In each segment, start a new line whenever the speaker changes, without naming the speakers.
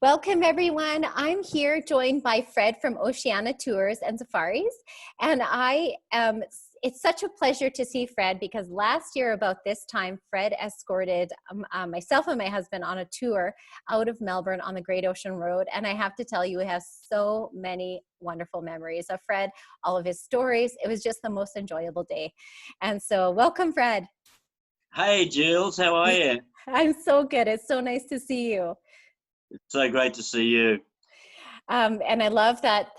Welcome everyone. I'm here joined by Fred from Oceania Tours and Safaris. And it's such a pleasure to see Fred because last year about this time, Fred escorted myself and my husband on a tour out of Melbourne on the Great Ocean Road. And I have to tell you, he has so many wonderful memories of Fred, all of his stories. It was just the most enjoyable day. And so welcome, Fred.
Hey, Jules, how are you?
I'm so good. It's so nice to see you.
It's so great to see you.
And I love that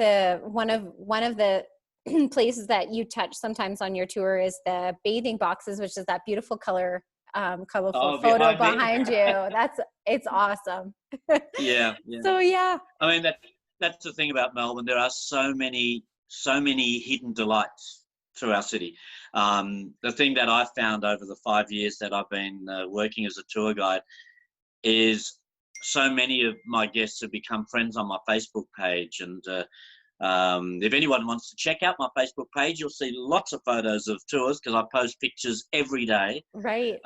one of the places that you touch sometimes on your tour is the bathing boxes, which is that beautiful colorful photo behind you. It's awesome.
Yeah.
So yeah.
I mean that's the thing about Melbourne. There are so many hidden delights through our city. The thing that I've found over the 5 years that I've been working as a tour guide is so many of my guests have become friends on my Facebook page. And if anyone wants to check out my Facebook page, you'll see lots of photos of tours because I post pictures every day.
Right.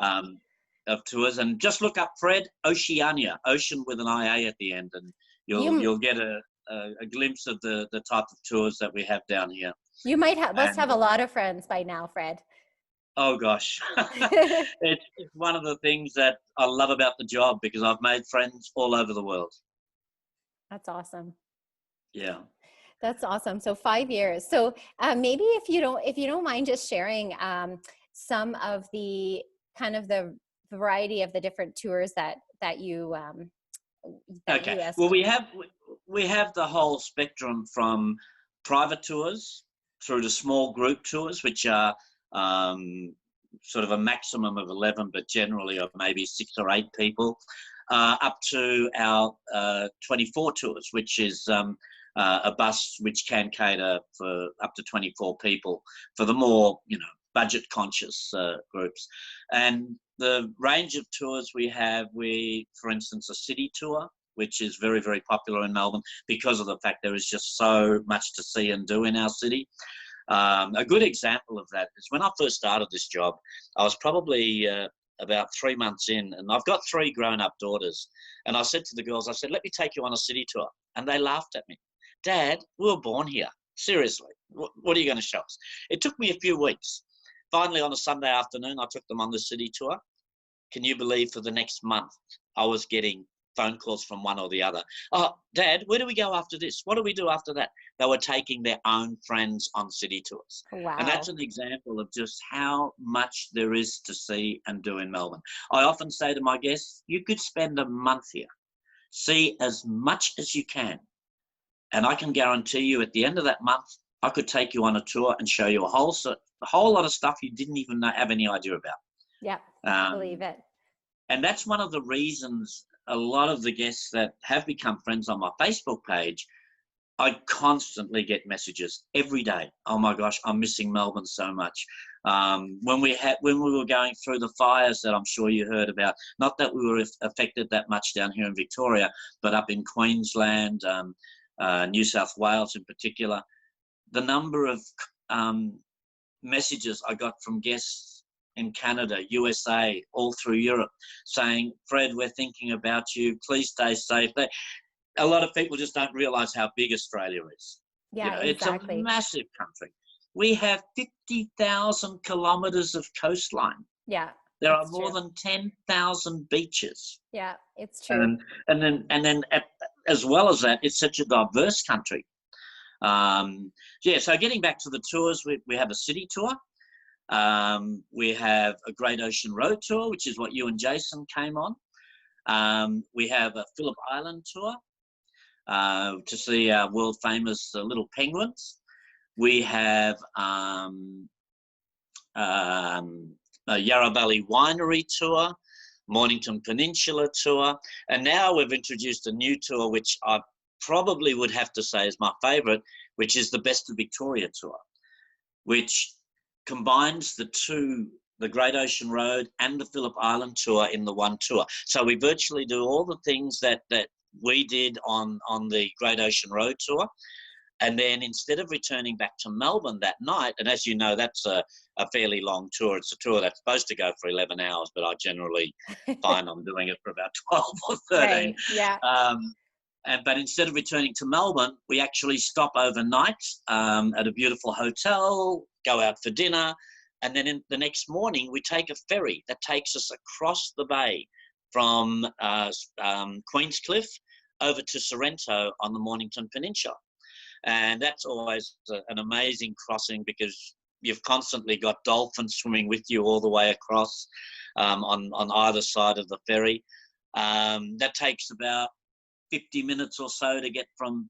Of tours. And just look up Fred Oceania, Ocean with an IA at the end, and you'll get a glimpse of the type of tours that we have down here.
You must have a lot of friends by now, Fred.
Oh gosh, it's one of the things that I love about the job because I've made friends all over the world.
That's awesome.
Yeah,
that's awesome. So 5 years. So maybe if you don't mind just sharing some of the kind of the variety of the different tours that you.
Okay. Well, we have the whole spectrum from private tours through to small group tours, which are sort of a maximum of 11, but generally of maybe 6 or 8 people, up to our 24 tours, which is a bus which can cater for up to 24 people for the more, budget conscious groups. And the range of tours we have, for instance, a city tour, which is very, very popular in Melbourne because of the fact there is just so much to see and do in our city. A good example of that is when I first started this job, I was probably about 3 months in, and I've got 3 grown-up daughters. And I said to the girls, I said, let me take you on a city tour. And they laughed at me. Dad, we were born here. Seriously, what are you going to show us? It took me a few weeks. Finally, on a Sunday afternoon, I took them on the city tour. Can you believe for the next month, I was getting phone calls from one or the other. Oh, Dad, where do we go after this? What do we do after that? They were taking their own friends on city tours.
Wow.
And that's an example of just how much there is to see and do in Melbourne. I often say to my guests, you could spend a month here, see as much as you can. And I can guarantee you at the end of that month, I could take you on a tour and show you a whole lot of stuff you didn't even have any idea about.
Yeah, I believe it.
And that's one of the reasons a lot of the guests that have become friends on my Facebook page, I constantly get messages every day. Oh my gosh, I'm missing Melbourne so much. When we were going through the fires that I'm sure you heard about, not that we were affected that much down here in Victoria, but up in Queensland, New South Wales in particular, the number of messages I got from guests in Canada, USA, all through Europe, saying, Fred, we're thinking about you. Please stay safe. A lot of people just don't realise how big Australia is.
Yeah, exactly.
It's a massive country. We have 50,000 kilometres of coastline.
Yeah.
There are more than 10,000 beaches.
Yeah, it's true.
And then as well as that, it's such a diverse country. So getting back to the tours, we have a city tour. We have a Great Ocean Road tour, which is what you and Jason came on. We have a Phillip Island tour to see our world famous little penguins. We have a Yarra Valley Winery tour, Mornington Peninsula tour, and now we've introduced a new tour, which I probably would have to say is my favourite, which is the Best of Victoria tour, which combines the Great Ocean Road and the Phillip Island tour in the one tour. So we virtually do all the things that we did on the Great Ocean Road tour. And then instead of returning back to Melbourne that night, and as you know, that's a fairly long tour. It's a tour that's supposed to go for 11 hours, but I generally find I'm doing it for about 12 or 13.
Right, yeah.
But instead of returning to Melbourne, we actually stop overnight at a beautiful hotel, go out for dinner, and then the next morning we take a ferry that takes us across the bay from Queenscliff over to Sorrento on the Mornington Peninsula. And that's always an amazing crossing because you've constantly got dolphins swimming with you all the way across on either side of the ferry. That takes about 50 minutes or so to get from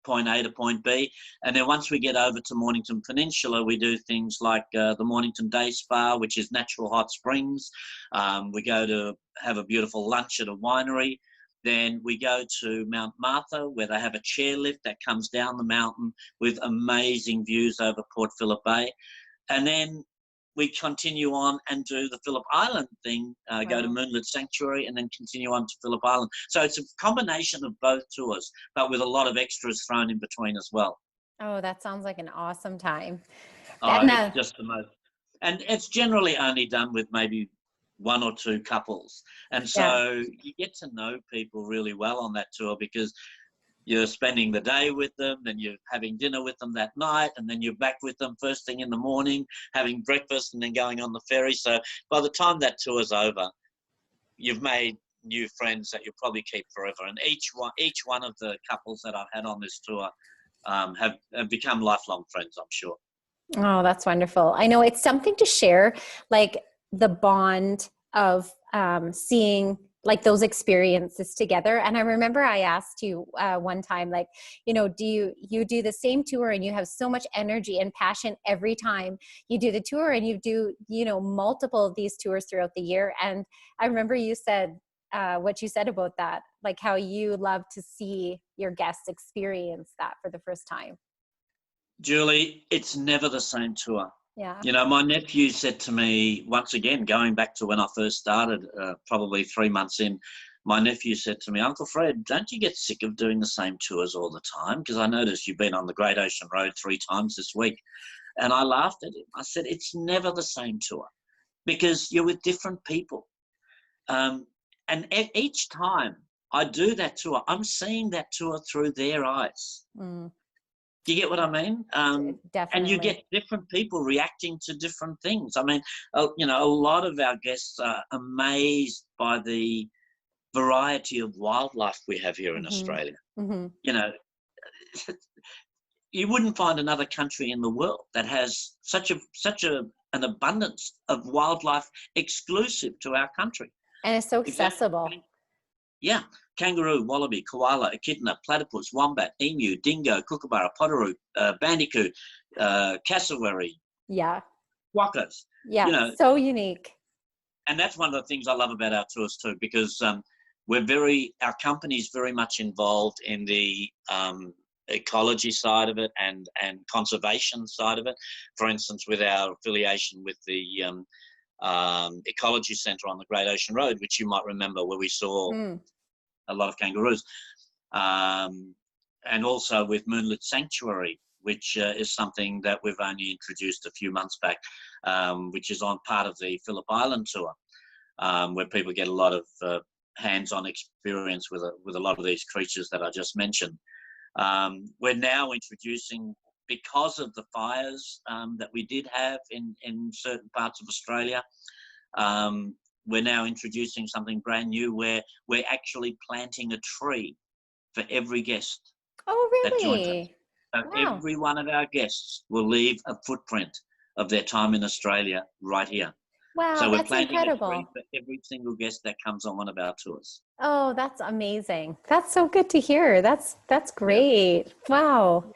point A to point B. And then once we get over to Mornington Peninsula, we do things like the Mornington Day Spa, which is natural hot springs. We go to have a beautiful lunch at a winery. Then we go to Mount Martha, where they have a chairlift that comes down the mountain with amazing views over Port Phillip Bay. And then we continue on and do the Phillip Island thing, go to Moonlit Sanctuary and then continue on to Phillip Island. So it's a combination of both tours, but with a lot of extras thrown in between as well.
Oh, that sounds like an awesome time.
It's just the most. And it's generally only done with maybe one or two couples. And so you get to know people really well on that tour because you're spending the day with them, then you're having dinner with them that night, and then you're back with them first thing in the morning, having breakfast, and then going on the ferry. So by the time that tour's over, you've made new friends that you'll probably keep forever. And each one of the couples that I've had on this tour have become lifelong friends, I'm sure.
Oh, that's wonderful. I know it's something to share, like the bond of seeing like those experiences together. And I remember I asked you one time, like, do you do the same tour and you have so much energy and passion every time you do the tour, and you do, multiple of these tours throughout the year. And I remember you said what you said about that, like how you love to see your guests experience that for the first time.
Julie, it's never the same tour.
Yeah.
My nephew said to me, once again, going back to when I first started, probably 3 months in, my nephew said to me, Uncle Fred, don't you get sick of doing the same tours all the time? Because I noticed you've been on the Great Ocean Road 3 times this week. And I laughed at him. I said, it's never the same tour because you're with different people. And each time I do that tour, I'm seeing that tour through their eyes. Mm. Do you get what I mean?
Definitely.
And you get different people reacting to different things. I mean, a lot of our guests are amazed by the variety of wildlife we have here in Australia. Mm-hmm. You wouldn't find another country in the world that has such an abundance of wildlife exclusive to our country.
And it's so accessible.
Yeah, kangaroo, wallaby, koala, echidna, platypus, wombat, emu, dingo, kookaburra, potoroo, bandicoot, cassowary.
Yeah.
Quokkas.
Yeah, so unique.
And that's one of the things I love about our tours too, because our company's very much involved in the ecology side of it and conservation side of it. For instance, with our affiliation with the Ecology Centre on the Great Ocean Road, which you might remember, where we saw a lot of kangaroos, and also with Moonlit Sanctuary, which is something that we've only introduced a few months back, which is on part of the Phillip Island tour, where people get a lot of hands-on experience with a lot of these creatures that I just mentioned. We're now introducing, because of the fires that we did have in certain parts of Australia, we're now introducing something brand new where we're actually planting a tree for every guest.
Oh, really?
That joins us. So wow. Every one of our guests will leave a footprint of their time in Australia right here.
Wow,
so we're
that's
planting
incredible.
A tree for every single guest that comes on one of our tours.
Oh, that's amazing. That's so good to hear. That's great. Yeah. Wow.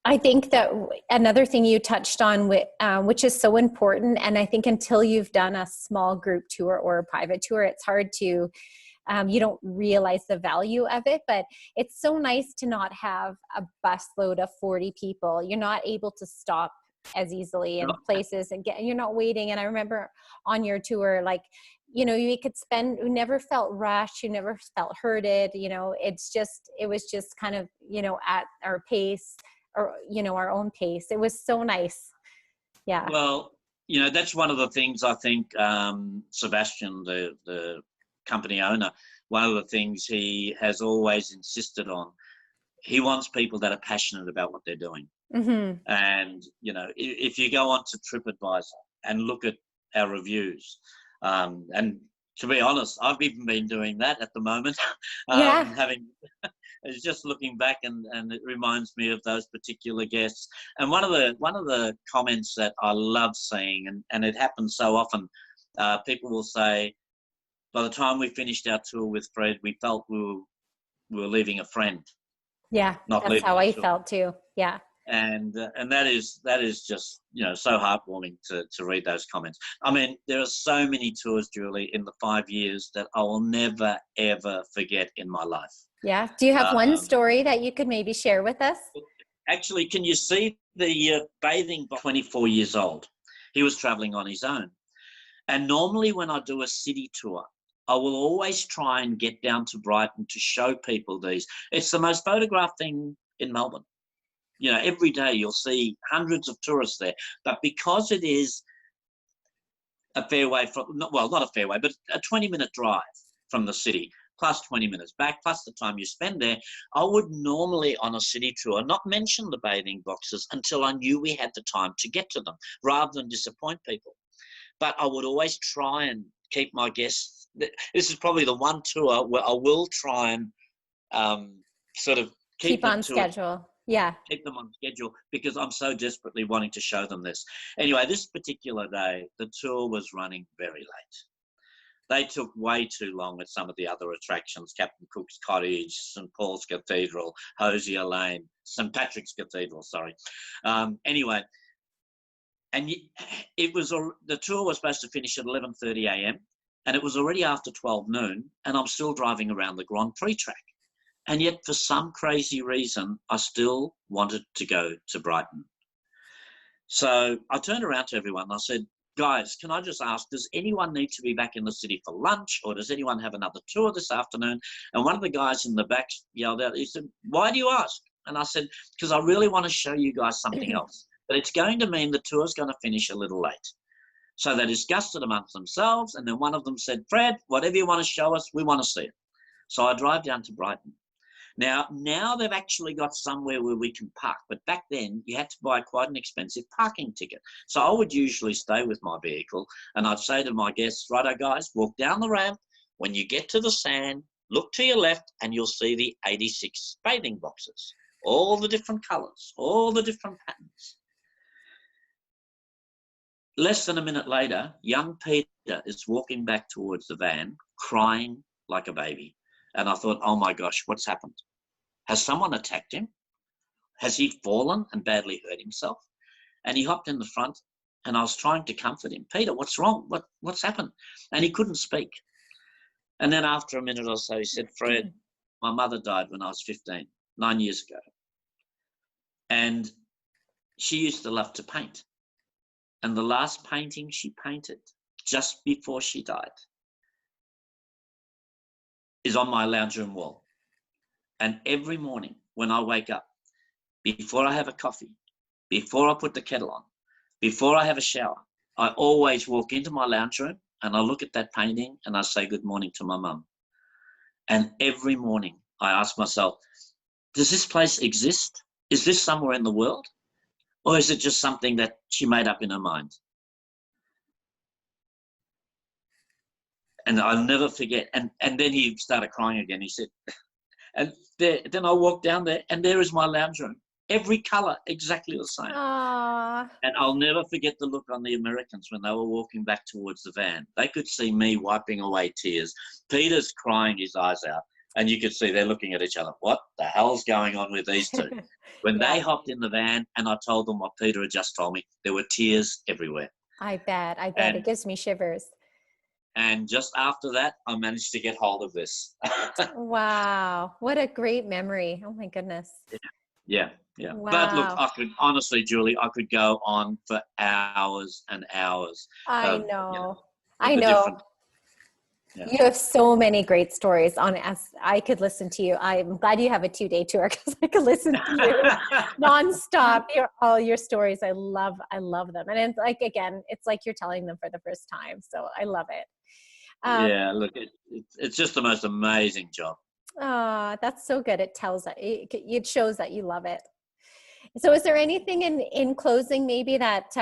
I think that another thing you touched on, which is so important, and I think until you've done a small group tour or a private tour, it's hard to, you don't realize the value of it, but it's so nice to not have a busload of 40 people. You're not able to stop as easily in places and you're not waiting. And I remember on your tour, like, you never felt rushed, you never felt herded, it was just kind of, at our pace, or our own pace. It was so nice. Yeah.
Well, that's one of the things I think Sebastian, the company owner, one of the things he has always insisted on, he wants people that are passionate about what they're doing.
Mm-hmm.
And, you know, if you go on to TripAdvisor and look at our reviews, and to be honest, I've even been doing that at the moment. It's just looking back, and it reminds me of those particular guests. And one of the comments that I love seeing, and it happens so often, people will say, by the time we finished our tour with Fred, we felt we were leaving a friend.
Yeah, that's how I felt too. Yeah.
And that is just, you know, so heartwarming to read those comments. I mean, there are so many tours, Julie, in the 5 years that I will never, ever forget in my life.
Yeah. Do you have one story that you could maybe share with us?
Actually, can you see the bathing 24 years old? He was traveling on his own. And normally when I do a city tour, I will always try and get down to Brighton to show people these. It's the most photographed thing in Melbourne. You know, every day you'll see hundreds of tourists there. But because it is a fair way from, well, not a fair way, but a 20-minute drive from the city, plus 20 minutes back, plus the time you spend there, I would normally on a city tour not mention the bathing boxes until I knew we had the time to get to them, rather than disappoint people. But I would always try and keep my guests. This is probably the one tour where I will try and sort of
keep on schedule. Yeah.
Keep them on schedule, because I'm so desperately wanting to show them this. Anyway, this particular day, the tour was running very late. They took way too long at some of the other attractions, Captain Cook's Cottage, St Paul's Cathedral, Hosier Lane, St Patrick's Cathedral, sorry. Anyway, and the tour was supposed to finish at 11:30 a.m. and it was already after 12 noon, and I'm still driving around the Grand Prix track. And yet, for some crazy reason, I still wanted to go to Brighton. So I turned around to everyone and I said, guys, can I just ask, does anyone need to be back in the city for lunch, or does anyone have another tour this afternoon? And one of the guys in the back yelled out, he said, why do you ask? And I said, because I really want to show you guys something else. But it's going to mean the tour's going to finish a little late. So they discussed it amongst themselves, and then one of them said, Fred, whatever you want to show us, we want to see it. So I drive down to Brighton. Now they've actually got somewhere where we can park, but back then you had to buy quite an expensive parking ticket. So I would usually stay with my vehicle, and I'd say to my guests, righto guys, walk down the ramp. When you get to the sand, look to your left and you'll see the 86 bathing boxes, all the different colours, all the different patterns. Less than a minute later, young Peter is walking back towards the van, crying like a baby. And I thought, oh my gosh, what's happened? Has someone attacked him? Has he fallen and badly hurt himself? And he hopped in the front, and I was trying to comfort him. Peter, what's wrong? What's happened? And he couldn't speak. And then after a minute or so, he said, Fred, my mother died when I was 15, 9 years ago. And she used to love to paint. And the last painting she painted just before she died is on my lounge room wall. And every morning when I wake up, before I have a coffee, before I put the kettle on, before I have a shower, I always walk into my lounge room and I look at that painting and I say good morning to my mum. And every morning I ask myself, does this place exist? Is this somewhere in the world? Or is it just something that she made up in her mind? And I'll never forget. And then he started crying again. He said, and then I walked down there, and there is my lounge room. Every colour exactly the same.
Aww.
And I'll never forget the look on the Americans when they were walking back towards the van. They could see me wiping away tears. Peter's crying his eyes out. And you could see they're looking at each other. What the hell's going on with these two? When they hopped in the van and I told them what Peter had just told me, there were tears everywhere.
I bet. It gives me shivers.
And just after that, I managed to get hold of this.
Wow. What a great memory. Oh my goodness.
Yeah.
Wow.
But look, I could honestly, Julie, I could go on for hours and hours.
I know. You have so many great stories on as I could listen to you. I'm glad you have a 2-day tour because I could listen to you nonstop. All your stories. I love them. And it's like, again, it's like you're telling them for the first time. So I love it.
Yeah, look, it's just the most amazing job.
Oh, that's so good. It tells that it shows that you love it. So is there anything in closing maybe that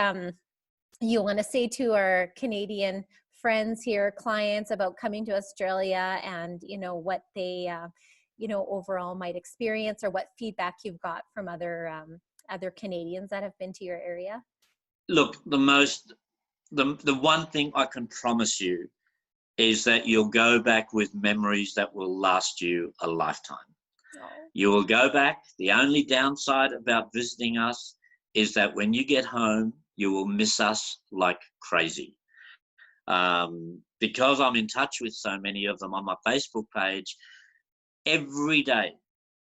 you want to say to our Canadian friends here, clients, about coming to Australia, and what they overall might experience, or what feedback you've got from other Canadians that have been to your area?
Look, the one thing I can promise you is that you'll go back with memories that will last you a lifetime.
Oh.
You will go back. The only downside about visiting us is that when you get home, you will miss us like crazy. Because I'm in touch with so many of them on my Facebook page, every day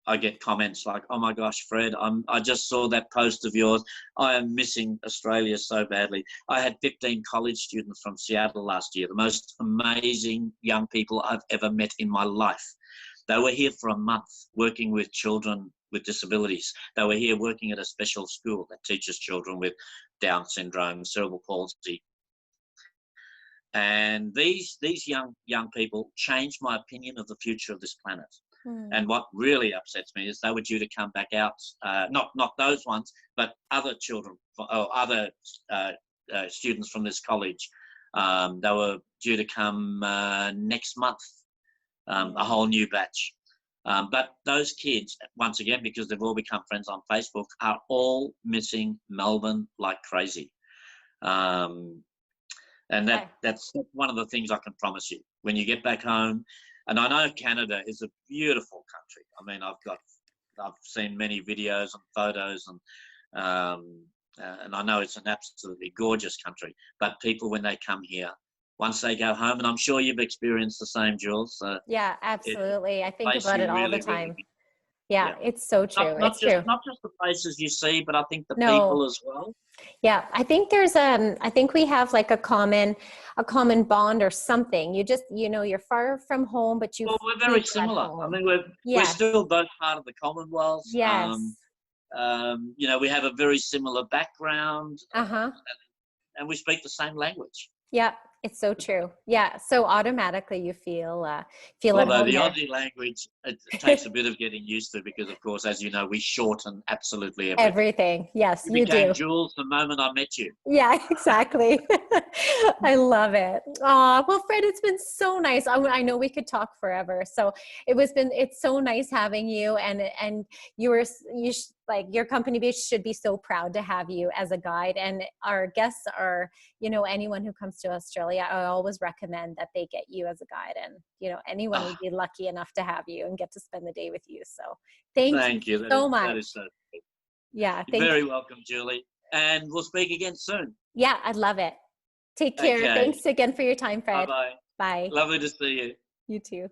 I get comments like, "Oh my gosh, Fred, I just saw that post of yours. I am missing Australia so badly." I had 15 college students from Seattle last year, the most amazing young people I've ever met in my life. They were here for a month working with children with disabilities. They were here working at a special school that teaches children with Down syndrome, cerebral palsy. And these young people changed my opinion of the future of this planet. And what really upsets me is they were due to come back out, not those ones, but other children or other students from this college. They were due to come next month, a whole new batch. But those kids, once again, because they've all become friends on Facebook, are all missing Melbourne like crazy. And that's one of the things I can promise you. When you get back home, and I know Canada is a beautiful country. I mean, I've seen many videos and photos, and I know it's an absolutely gorgeous country. But people, when they come here, once they go home, and I'm sure you've experienced the same, Jules.
Yeah, absolutely. I think about it all the time.
Really,
yeah, it's so true.
Not just the places you see, but I think the people as well.
Yeah, I think I think we have like a common bond or something. You just, you're far from home, but
we're very similar. I mean, we're still both part of the Commonwealth.
Yes.
We have a very similar background.
Uh-huh.
And we speak the same language.
Yeah, it's so true. Yeah, so automatically you feel at
Although
home
the
there.
Aussie language, it takes a bit of getting used to, because, of course, as you know, we shorten absolutely everything.
Everything, yes, you
became
do.
Jules the moment I met you.
Yeah, exactly. I love it. Oh, well, Fred, it's been so nice. I know we could talk forever. So it's so nice having you, and your company base should be so proud to have you as a guide. And our guests are, anyone who comes to Australia, I always recommend that they get you as a guide, and anyone would be lucky enough to have you and get to spend the day with you. So thank you so much.
That is so sweet.
Yeah,
you're very welcome, Julie. And we'll speak again soon.
Yeah, I'd love it. Take care. Okay. Thanks again for your time, Fred.
Bye-bye.
Bye.
Lovely to see you.
You too.